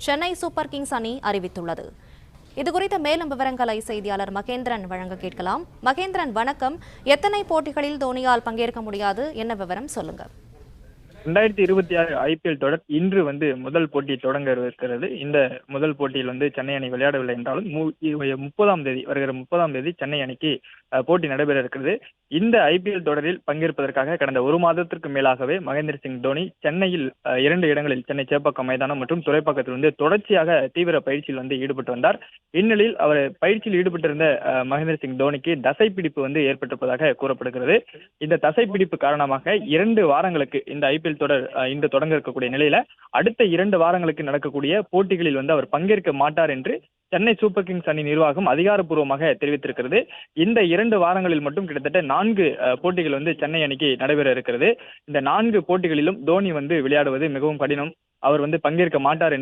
Chennai super Kings அணி அறிவித்துள்ளது. இதுகுறித்த மேலும் விவரங்களை செய்தியாளர் மகேந்திரன் வழங்க கேட்கலாம். மகேந்திரன், வணக்கம். எத்தனை போட்டிகளில் தோனியால் பங்கேற்க முடியாது, என்ன விவரம் சொல்லுங்க. 2026 IPL தொடர் இன்று முதல் போட்டி தொடங்க இருக்கிறது. இந்த முதல் போட்டியில் சென்னை அணி விளையாடவில்லை என்றாலும் 30ஆம் தேதி வருகிற 30ஆம் தேதி சென்னை அணிக்கு போட்டி நடைபெற இருக்கிறது. இந்த IPL தொடரில் பங்கேற்பதற்காக கடந்த ஒரு மாதத்திற்கு மேலாகவே மகேந்திர சிங் தோனி சென்னையில் 2 இடங்களில் சென்னை சேப்பாக்கம் மைதானம் மற்றும் துறைப்பாக்கத்தில் தொடர்ச்சியாக தீவிர பயிற்சியில் ஈடுபட்டு வந்தார். இந்நிலையில் அவர் பயிற்சியில் ஈடுபட்டிருந்த மகேந்திர சிங் தோனிக்கு தசைப்பிடிப்பு ஏற்பட்டிருப்பதாக கூறப்படுகிறது. இந்த தசைப்பிடிப்பு காரணமாக 2 வாரங்களுக்கு இந்த IPL தொடர் இன்று தொடங்க இருக்கக்கூடிய நிலையில அடுத்த 2 வாரங்களுக்கு நடக்கக்கூடிய போட்டிகளில் அவர் பங்கேற்க மாட்டார் என்று சென்னை சூப்பர் கிங்ஸ் அணி நிர்வாகம் அதிகாரப்பூர்வமாக தெரிவித்திருக்கிறது. இந்த 2 வாரங்களில் மட்டும் கிட்டத்தட்ட 4 போட்டிகள் சென்னை அணிக்கு நடைபெற இருக்கிறது. இந்த 4 போட்டிகளிலும் தோனி விளையாடுவது மிகவும் கடினம். அவர் பங்கேற்க மாட்டார்